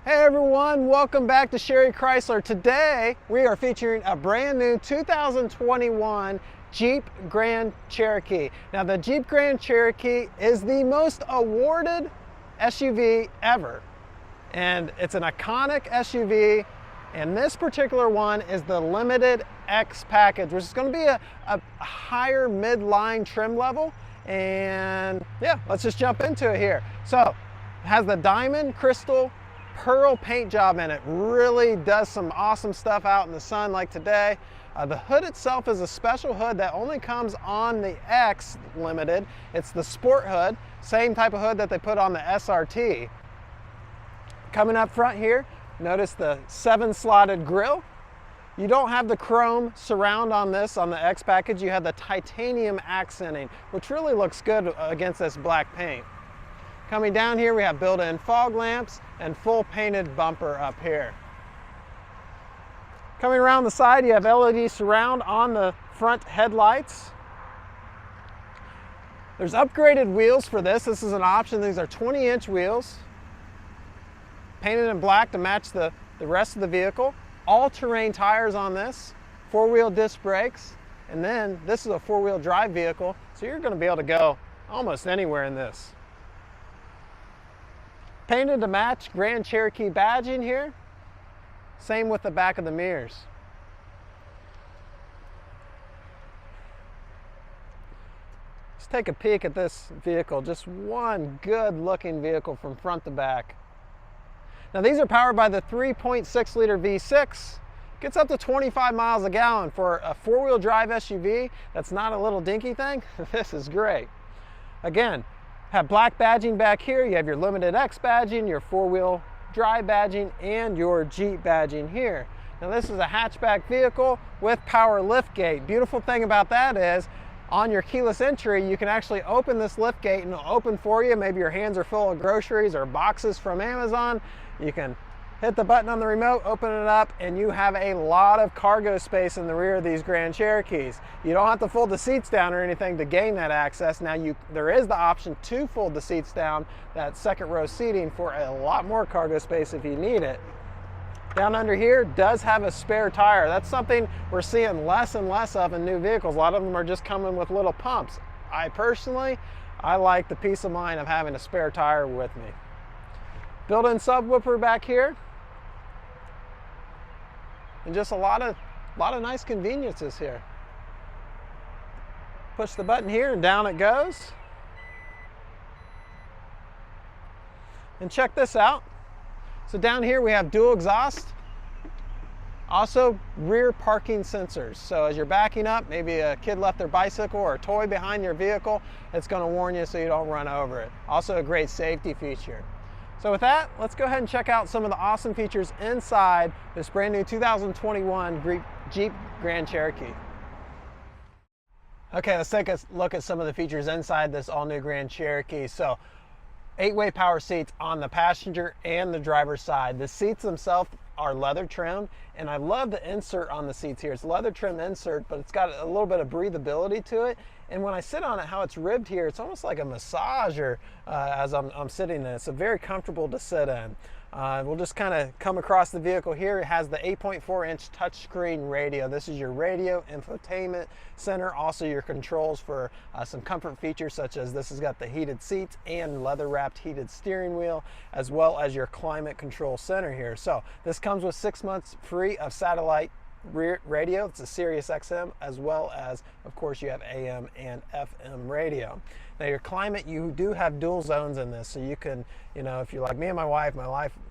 Hey everyone, welcome back to Cherokee Chrysler. Today we are featuring a brand new 2021 Jeep Grand Cherokee. Now the Jeep Grand Cherokee is the most awarded SUV ever. And it's an iconic SUV, and this particular one is the Limited X package, which is going to be a higher mid-line trim level. And yeah, let's just jump into it here. So it has the diamond crystal pearl paint job in it. Really does some awesome stuff out in the sun like today. The hood itself is a special hood that only comes on the X Limited. It's the sport hood, same type of hood that they put on the SRT. Coming up front here, notice the 7-slotted grille. You don't have the chrome surround on this on the X package. You have the titanium accenting, which really looks good against this black paint. Coming down here, we have built-in fog lamps and full painted bumper up here. Coming around the side, you have LED surround on the front headlights. There's upgraded wheels for this. This is an option. These are 20-inch wheels, painted in black to match the rest of the vehicle. All-terrain tires on this, 4-wheel disc brakes, and then this is a 4-wheel drive vehicle, so you're going to be able to go almost anywhere in this. Painted to match Grand Cherokee badging here. Same with the back of the mirrors. Let's take a peek at this vehicle. Just one good looking vehicle from front to back. Now these are powered by the 3.6 liter V6. Gets up to 25 miles a gallon. For a 4-wheel drive SUV that's not a little dinky thing, this is great. Again, have black badging back here. You have your Limited X badging, your 4-wheel drive badging, and your Jeep badging here. Now this is a hatchback vehicle with power lift gate. Beautiful thing about that is on your keyless entry, you can actually open this lift gate and it'll open for you. Maybe your hands are full of groceries or boxes from Amazon. You can hit the button on the remote, open it up, and you have a lot of cargo space in the rear of these Grand Cherokees. You don't have to fold the seats down or anything to gain that access. Now there is the option to fold the seats down, that second row seating, for a lot more cargo space if you need it. Down under here does have a spare tire. That's something we're seeing less and less of in new vehicles. A lot of them are just coming with little pumps. I like the peace of mind of having a spare tire with me. Built-in subwoofer back here. And just a lot of nice conveniences here. Push the button here and down it goes. And check this out. So down here we have dual exhaust. Also rear parking sensors. So as you're backing up, maybe a kid left their bicycle or a toy behind your vehicle, it's going to warn you so you don't run over it. Also a great safety feature. So with that, let's go ahead and check out some of the awesome features inside this brand new 2021 Jeep Grand Cherokee. Okay, let's take a look at some of the features inside this all-new Grand Cherokee. So 8-way power seats on the passenger and the driver's side. The seats themselves are leather trim, and I love the insert on the seats here. It's a leather trim insert, but it's got a little bit of breathability to it. And when I sit on it, how it's ribbed here, it's almost like a massager as I'm sitting in it. It's very comfortable to sit in. We'll just kind of come across the vehicle here. It has the 8.4-inch touchscreen radio. This is your radio infotainment center. Also your controls for some comfort features, such as this has got the heated seats and leather-wrapped heated steering wheel, as well as your climate control center here. So this comes with 6 months free of satellite radio. It's a Sirius XM, as well as, of course, you have AM and FM radio. Now your climate, you do have dual zones in this, so you can, if you're like me and my wife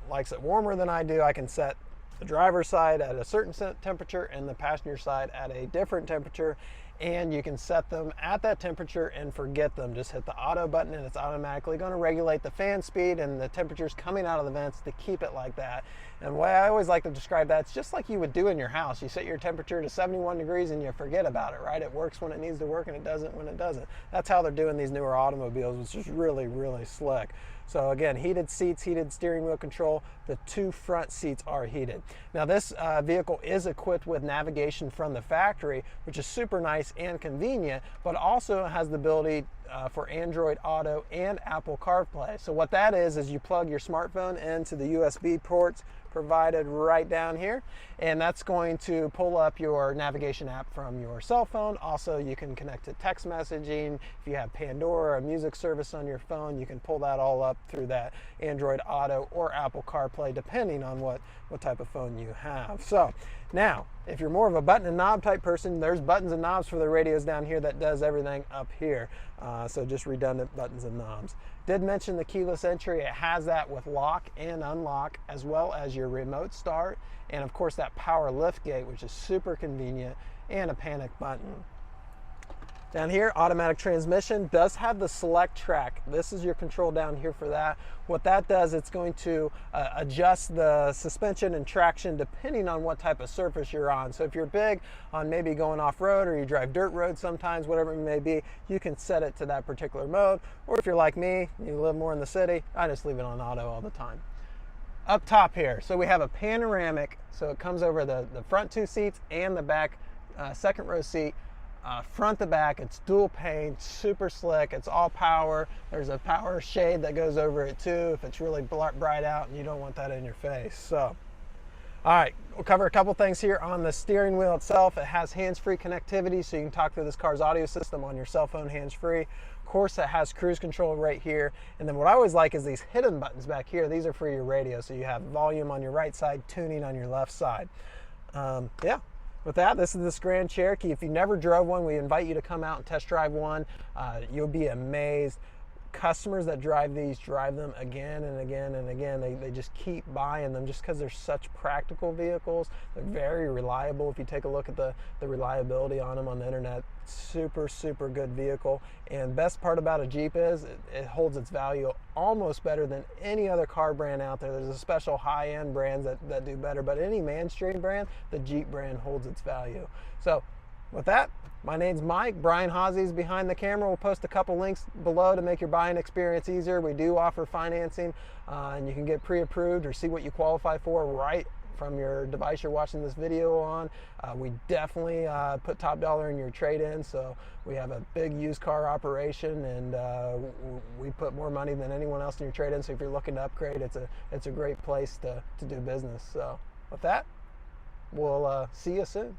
likes it warmer than I do, I can set the driver's side at a certain temperature and the passenger side at a different temperature, and you can set them at that temperature and forget them. Just hit the auto button and it's automatically going to regulate the fan speed and the temperatures coming out of the vents to keep it like that. And the way I always like to describe that, it's just like you would do in your house. You set your temperature to 71 degrees and you forget about it, right? It works when it needs to work and it doesn't when it doesn't. That's how they're doing these newer automobiles, which is really, really slick. So again, heated seats, heated steering wheel control. The 2 front seats are heated. Now this vehicle is equipped with navigation from the factory, which is super nice and convenient, but also has the ability for Android Auto and Apple CarPlay. So what that is you plug your smartphone into the USB ports provided right down here, and that's going to pull up your navigation app from your cell phone. Also, you can connect to text messaging. If you have Pandora, a music service on your phone, you can pull that all up through that Android Auto or Apple CarPlay, depending on what type of phone you have. So now, if you're more of a button and knob type person, there's buttons and knobs for the radios down here that does everything up here. So just redundant buttons and knobs. Did mention the keyless entry. It has that with lock and unlock, as well as your remote start, and of course that power lift gate, which is super convenient, and a panic button. Down here, automatic transmission does have the select track. This is your control down here for that. What that does, it's going to adjust the suspension and traction depending on what type of surface you're on. So if you're big on maybe going off-road, or you drive dirt roads sometimes, whatever it may be, you can set it to that particular mode. Or if you're like me, you live more in the city, I just leave it on auto all the time. Up top here, so we have a panoramic, so it comes over the front 2 seats and the back second row seat. Front to back, it's dual pane, super slick, it's all power. There's a power shade that goes over it too if it's really bright out and you don't want that in your face. So, all right, we'll cover a couple things here on the steering wheel itself. It has hands-free connectivity, so you can talk through this car's audio system on your cell phone hands-free. Of course, it has cruise control right here. And then what I always like is these hidden buttons back here. These are for your radio, so you have volume on your right side, tuning on your left side. Yeah. With that, this is this Grand Cherokee. If you never drove one, we invite you to come out and test drive one. You'll be amazed. Customers that drive these drive them again and again and again. They just keep buying them just because they're such practical vehicles. They're very reliable. If you take a look at the reliability on them on the internet, super, super good vehicle. And best part about a Jeep is it holds its value almost better than any other car brand out there. There's a special high-end brands that do better, but any mainstream brand, the Jeep brand holds its value. So with that, my name's Mike. Brian Hawsey's behind the camera. We'll post a couple links below to make your buying experience easier. We do offer financing, and you can get pre-approved or see what you qualify for right from your device you're watching this video on. We definitely put top dollar in your trade-in, so we have a big used car operation, and we put more money than anyone else in your trade-in. So if you're looking to upgrade, it's a great place to do business. So with that, we'll see you soon.